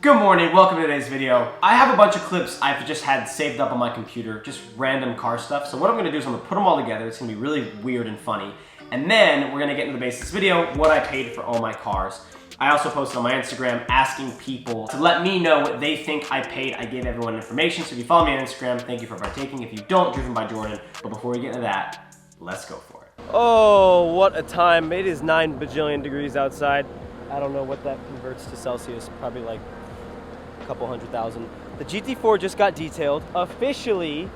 Good morning, welcome to today's video. I have a bunch of clips I've just had saved up on my computer, just random car stuff. So what I'm gonna do is I'm gonna put them all together. It's gonna be really weird and funny. And then we're gonna get into the basics video, what I paid for all my cars. I also posted on my Instagram asking people to let me know what they think I paid. I gave everyone information, so if you follow me on Instagram, thank you for partaking. If you don't, Driven by Jordan. But before we get into that, let's go for it. Oh, what a time. It is 9 bajillion degrees outside. I don't know what that converts to Celsius, probably like a couple 100,000. The GT4 just got detailed. Officially,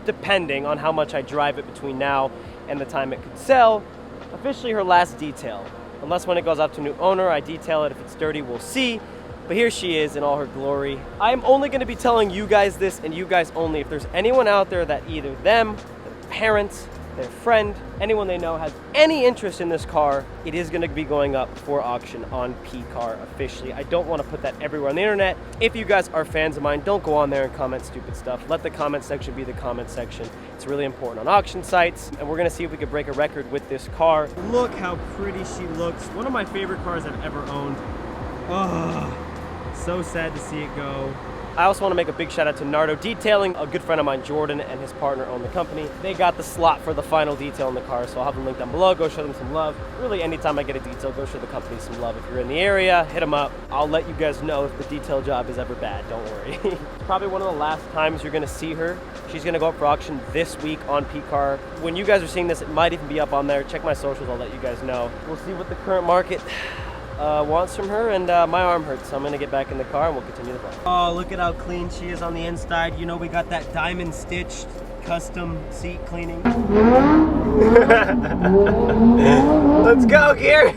depending on how much I drive it between now and the time it could sell, officially her last detail. Unless when it goes out to a new owner, I detail it. If it's dirty, we'll see. But here she is in all her glory. I'm only gonna be telling you guys this and you guys only. If there's anyone out there that either them, their parents, their friend, anyone they know has any interest in this car, it is gonna be going up for auction on PCAR officially. I don't wanna put that everywhere on the internet. If you guys are fans of mine, don't go on there and comment stupid stuff. Let the comment section be the comment section. It's really important on auction sites, and we're gonna see if we could break a record with this car. Look how pretty she looks. One of my favorite cars I've ever owned. Oh, so sad to see it go. I also want to make a big shout out to Nardo Detailing. A good friend of mine, Jordan, and his partner own the company. They got the slot for the final detail in the car, so I'll have them linked down below. Go show them some love. Really, anytime I get a detail, go show the company some love. If you're in the area, hit them up. I'll let you guys know if the detail job is ever bad, don't worry. It's probably one of the last times you're gonna see her. She's gonna go up for auction this week on PCAR. When you guys are seeing this, it might even be up on there. Check my socials, I'll let you guys know. We'll see what the current market wants from her, and my arm hurts, so I'm gonna get back in the car and we'll continue the vlog. Oh, look at how clean she is on the inside. You know, we got that diamond stitched custom seat cleaning. Let's go, Gear.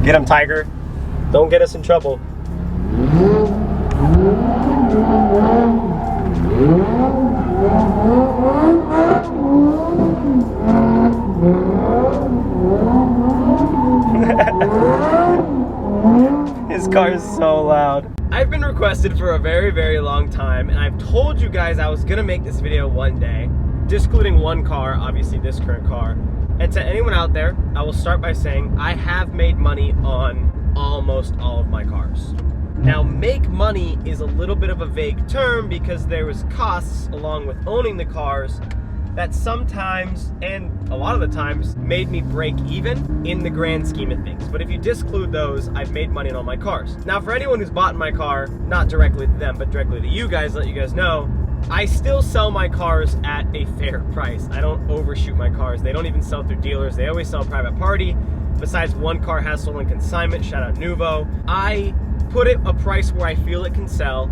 Get him, Tiger. Don't get us in trouble. His car is so loud. I've been requested for a very, very long time, and I've told you guys I was gonna make this video one day, discluding one car, obviously this current car. And to anyone out there, I will start by saying I have made money on almost all of my cars. Now, make money is a little bit of a vague term because there was costs along with owning the cars that sometimes, and a lot of the times, made me break even in the grand scheme of things. But if you disclude those, I've made money on all my cars. Now, for anyone who's bought my car, not directly to them, but directly to you guys, let you guys know, I still sell my cars at a fair price. I don't overshoot my cars. They don't even sell through dealers. They always sell private party. Besides one car has sold on consignment, shout out Nuvo. I put it a price where I feel it can sell,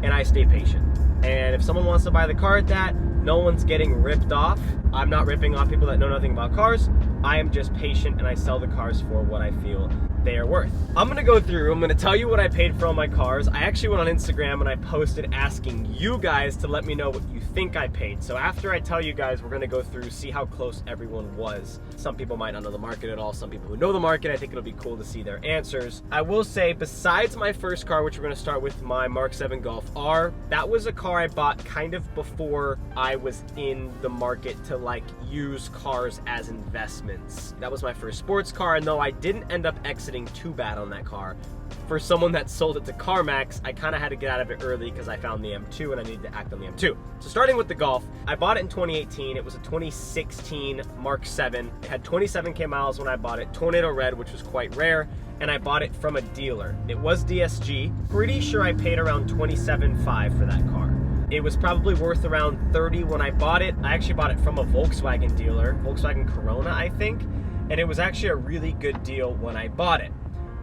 and I stay patient. And if someone wants to buy the car at that, no one's getting ripped off. I'm not ripping off people that know nothing about cars. I am just patient and I sell the cars for what I feel they are worth. I'm gonna go through, I'm gonna tell you what I paid for all my cars. I actually went on Instagram and I posted asking you guys to let me know what you think I paid. So after I tell you guys, we're gonna go through, see how close everyone was. Some people might not know the market at all. Some people who know the market, I think it'll be cool to see their answers. I will say, besides my first car, which we're gonna start with, my Mark 7 Golf R, that was a car I bought kind of before I was in the market to like use cars as investments. That was my first sports car, and though I didn't end up exiting too bad on that car, for someone that sold it to CarMax, I kind of had to get out of it early because I found the M2 and I needed to act on the M2. So starting with the Golf, I bought it in 2018. It was a 2016 Mark 7. It had 27K miles when I bought it, Tornado Red, which was quite rare, and I bought it from a dealer. It was DSG. Pretty sure I paid around $27,500 for that car. It was probably worth around $30,000 when I bought it. I actually bought it from a Volkswagen dealer, Volkswagen Corona, I think, and it was actually a really good deal when I bought it.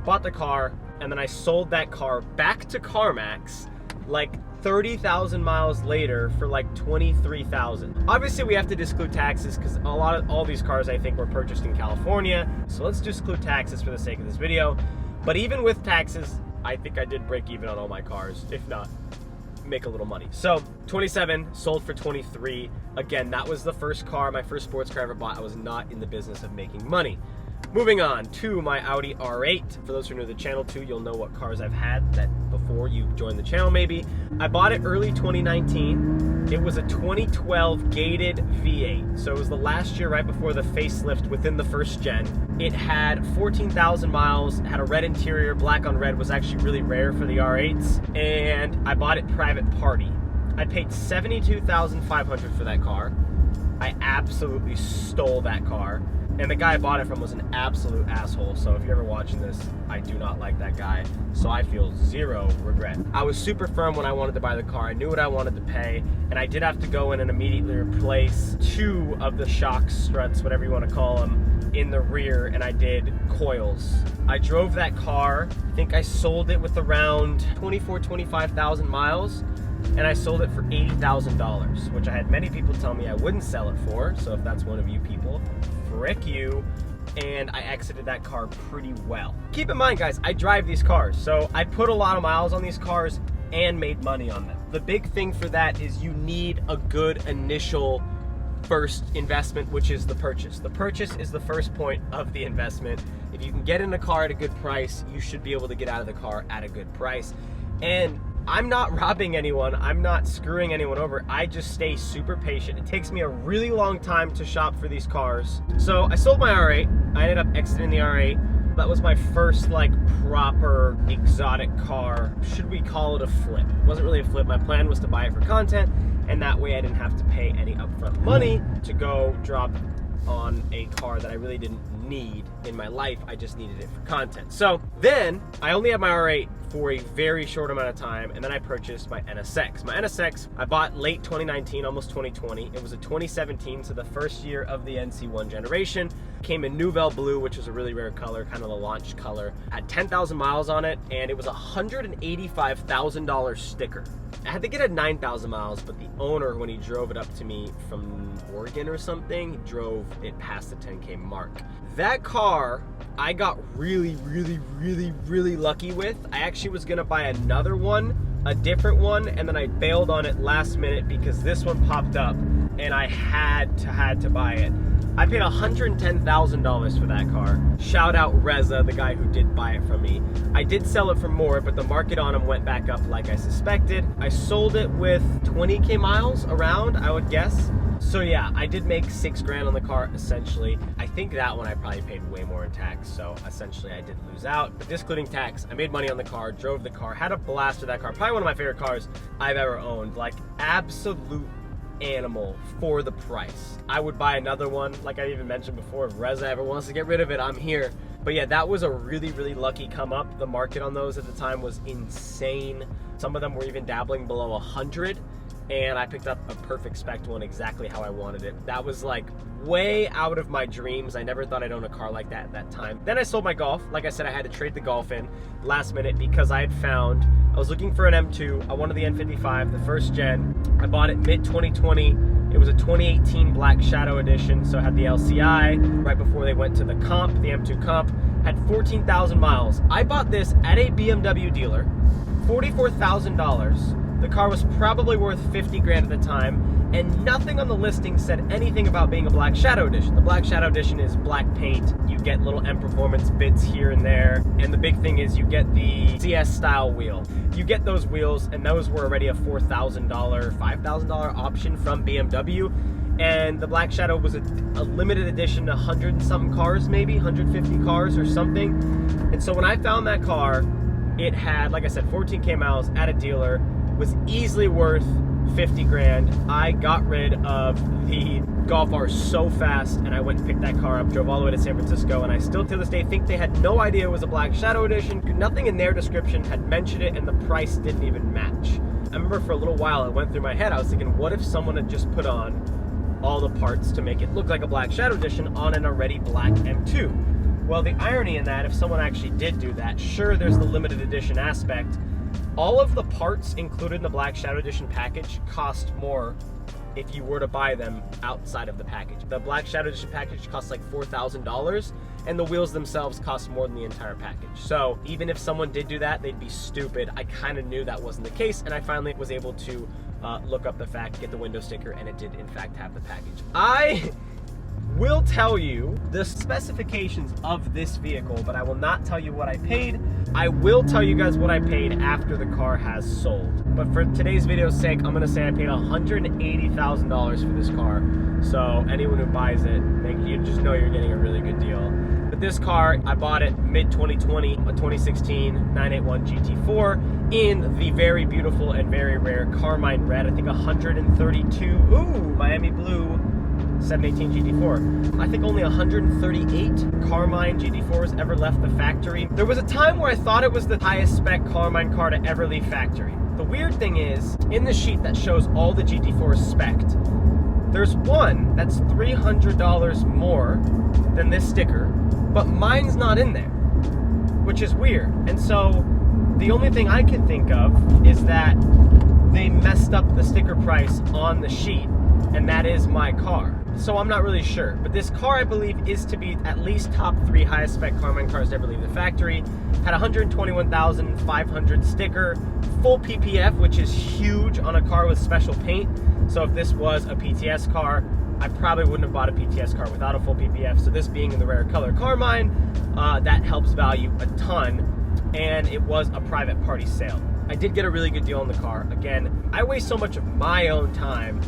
Bought the car, and then I sold that car back to CarMax like 30,000 miles later for like $23,000. Obviously, we have to disclude taxes because all these cars I think were purchased in California. So let's disclude taxes for the sake of this video. But even with taxes, I think I did break even on all my cars, if not make a little money. So 27 sold for 23. Again, that was the first car, my first sports car I ever bought. I was not in the business of making money. Moving on to my Audi R8. For those who are new to the channel too, you'll know what cars I've had that before you joined the channel maybe. I bought it early 2019. It was a 2012 gated V8. So it was the last year right before the facelift within the first gen. It had 14,000 miles, had a red interior, black on red was actually really rare for the R8s. And I bought it private party. I paid $72,500 for that car. I absolutely stole that car. And the guy I bought it from was an absolute asshole. So if you're ever watching this, I do not like that guy. So I feel zero regret. I was super firm when I wanted to buy the car. I knew what I wanted to pay. And I did have to go in and immediately replace 2 of the shock struts, whatever you want to call them, in the rear. And I did coils. I drove that car. I think I sold it with around 25,000 miles. And I sold it for $80,000, which I had many people tell me I wouldn't sell it for. So if that's one of you people, frick you. And I exited that car pretty well. Keep in mind, guys, I drive these cars. So I put a lot of miles on these cars and made money on them. The big thing for that is you need a good initial first investment, which is the purchase. The purchase is the first point of the investment. If you can get in a car at a good price, you should be able to get out of the car at a good price. And I'm not robbing anyone, I'm not screwing anyone over, I just stay super patient. It takes me a really long time to shop for these cars. So I sold my R8, I ended up exiting the R8. That was my first like proper exotic car. Should we call it a flip? It wasn't really a flip, my plan was to buy it for content, and that way I didn't have to pay any upfront money to go drop on a car that I really didn't need in my life. I just needed it for content. So then I only had my R8 for a very short amount of time, and then I purchased my NSX. My NSX I bought late 2019, almost 2020. It was a 2017, so the first year of the NC1 generation. Came in Nouvelle Blue, which was a really rare color, kind of the launch color. Had 10,000 miles on it, and it was a $185,000 sticker. I had to get it 9,000 miles, but the owner, when he drove it up to me from Oregon or something, drove it past the 10K mark. That car, I got really lucky with. I actually was gonna buy another one, a different one, and then I bailed on it last minute because this one popped up and I had to buy it. I paid $110,000 for that car. Shout out Reza, the guy who did buy it from me. I did sell it for more, but the market on him went back up like I suspected. I sold it with 20K miles around, I would guess. So yeah, I did make $6 grand on the car, essentially. I think that one I probably paid way more in tax, so essentially I did lose out. But excluding tax, I made money on the car, drove the car, had a blast with that car. Probably one of my favorite cars I've ever owned. Like, absolute animal for the price. I would buy another one, like I even mentioned before. If Reza ever wants to get rid of it, I'm here. But yeah, that was a really lucky come up. The market on those at the time was insane. Some of them were even dabbling below 100. And I picked up a perfect spec one exactly how I wanted it. That was like way out of my dreams. I never thought I'd own a car like that at that time. Then I sold my Golf. Like I said, I had to trade the Golf in last minute because I had found, I was looking for an M2. I wanted the N55, the first gen. I bought it mid-2020. It was a 2018 Black Shadow edition, so it had the LCI right before they went to the comp, the M2 comp. Had 14,000 miles. I bought this at a BMW dealer, $44,000. The car was probably worth 50 grand at the time, and nothing on the listing said anything about being a Black Shadow edition. The Black Shadow edition is black paint. You get little M Performance bits here and there, and the big thing is you get the CS style wheel. You get those wheels, and those were already a $4,000, $5,000 option from BMW. And the Black Shadow was a limited edition, 100 and some cars, maybe 150 cars or something. And so when I found that car, it had, like I said, 14K miles at a dealer, was easily worth 50 grand. I got rid of the Golf R so fast, and I went and picked that car up, drove all the way to San Francisco, and I still to this day think they had no idea it was a Black Shadow edition. Nothing in their description had mentioned it, and the price didn't even match. I remember for a little while it went through my head, I was thinking, what if someone had just put on all the parts to make it look like a Black Shadow edition on an already black M2? Well, the irony in that, if someone actually did do that, sure, there's the limited edition aspect. All of the parts included in the Black Shadow Edition package cost more if you were to buy them outside of the package. The Black Shadow Edition package costs like $4,000, and the wheels themselves cost more than the entire package. So even if someone did do that, they'd be stupid. I kind of knew that wasn't the case, and I finally was able to look up the fact, get the window sticker, and it did in fact have the package. I will tell you the specifications of this vehicle, but I will not tell you what I paid. I will tell you guys what I paid after the car has sold. But for today's video's sake, I'm gonna say I paid $180,000 for this car. So anyone who buys it, you just know you're getting a really good deal. But this car, I bought it mid-2020, a 2016 981 GT4 in the very beautiful and very rare Carmine Red. I think 132, Miami Blue 718 GT4. I think only 138 Carmine GT4s ever left the factory. There was a time where I thought it was the highest spec Carmine car to ever leave factory. The weird thing is, in the sheet that shows all the GT4s spec'd, there's one that's $300 more than this sticker, but mine's not in there, which is weird. And so the only thing I can think of is that they messed up the sticker price on the sheet, and that is my car. So I'm not really sure, but this car I believe is to be at least top 3 highest spec Carmine cars to ever leave the factory. Had 121,500 sticker, full PPF, which is huge on a car with special paint. So if this was a PTS car, I probably wouldn't have bought a PTS car without a full PPF. So this being in the rare color Carmine, that helps value a ton, and it was a private party sale. I did get a really good deal on the car. Again, I waste so much of my own time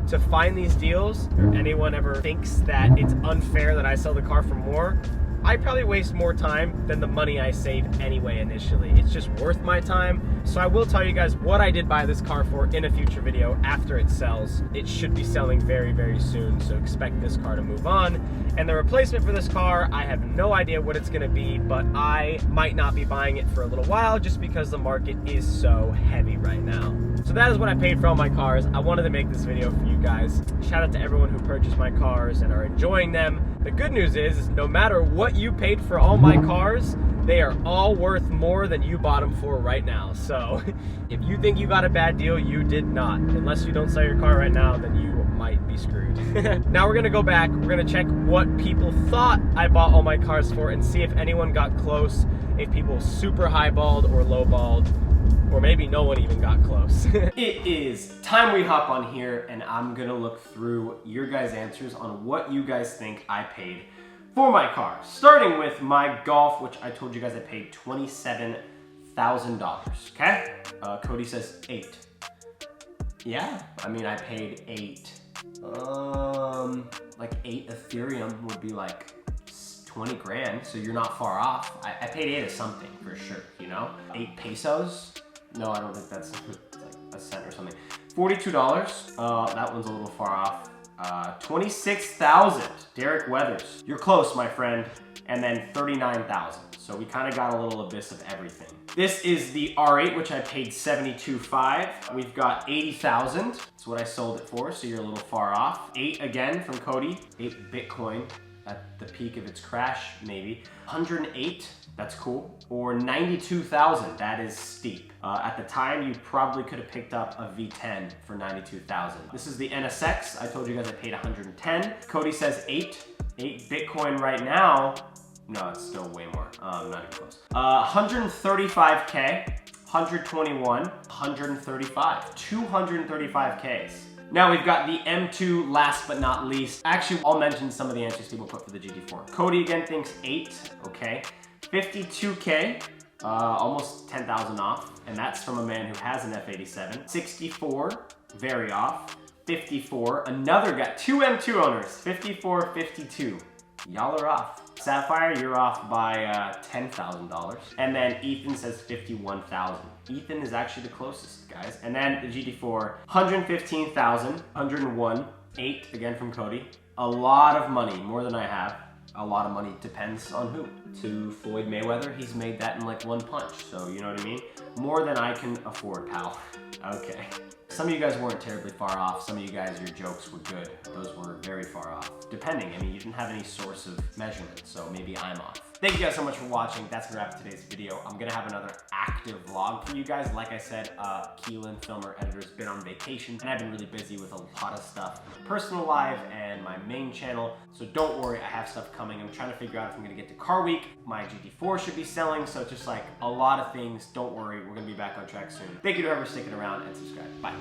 to find these deals. If anyone ever thinks that it's unfair that I sell the car for more, I probably waste more time than the money I save anyway initially. It's just worth my time. So I will tell you guys what I did buy this car for in a future video after it sells. It should be selling very, very soon, so expect this car to move on. And the replacement for this car, I have no idea what it's gonna be, but I might not be buying it for a little while just because the market is so heavy right now. So that is what I paid for all my cars. I wanted to make this video for you guys. Shout out to everyone who purchased my cars and are enjoying them. The good news is no matter what you paid for all my cars, they are all worth more than you bought them for right now. So if you think you got a bad deal, you did not. Unless you don't sell your car right now, then you might be screwed. Now we're gonna go back, we're gonna check what people thought I bought all my cars for and see if anyone got close, if people super highballed or lowballed, or maybe no one even got close. It is time we hop on here, and I'm gonna look through your guys' answers on what you guys think I paid for my car. Starting with my Golf, which I told you guys I paid $27,000, okay? Cody says 8. Yeah, I mean, I paid 8. Like 8 Ethereum would be like 20 grand, so you're not far off. I paid 8 of something for sure, you know? 8 pesos? No, I don't think that's like a cent or something. $42, that one's a little far off. 26,000, Derek Weathers. You're close, my friend. And then 39,000. So we kind of got a little abyss of everything. This is the R8, which I paid 72.5. We've got 80,000. That's what I sold it for, so you're a little far off. 8 again from Cody. 8 Bitcoin at the peak of its crash, maybe. 108. That's cool. Or 92,000, that is steep. At the time, you probably could have picked up a V10 for 92,000. This is the NSX. I told you guys I paid 110. Cody says 8. 8 Bitcoin right now. No, it's still way more. Not even close. 135K, 121, 135. 235Ks. Now we've got the M2 last but not least. Actually, I'll mention some of the answers people put for the GT4. Cody again thinks 8, okay. 52K, almost 10,000 off, and that's from a man who has an F87. 64, very off. 54, another guy, 2 M2 owners, 54, 52. Y'all are off. Sapphire, you're off by $10,000. And then Ethan says 51,000. Ethan is actually the closest, guys. And then the GT4, 115,000, 101, 8 again from Cody. A lot of money, more than I have. A lot of money depends on who. To Floyd Mayweather, he's made that in like one punch. So you know what I mean? More than I can afford, pal. Okay. Some of you guys weren't terribly far off. Some of you guys, your jokes were good. Those were very far off. Depending, I mean, you didn't have any source of measurement, so maybe I'm off. Thank you guys so much for watching. That's gonna wrap up today's video. I'm gonna have another active vlog for you guys. Like I said, Keelan, filmer, editor's been on vacation, and I've been really busy with a lot of stuff. My personal life and my main channel, so don't worry, I have stuff coming. I'm trying to figure out if I'm gonna get to Car Week. My GT4 should be selling, so just like a lot of things. Don't worry, we're gonna be back on track soon. Thank you to whoever's sticking around, and subscribe. Bye.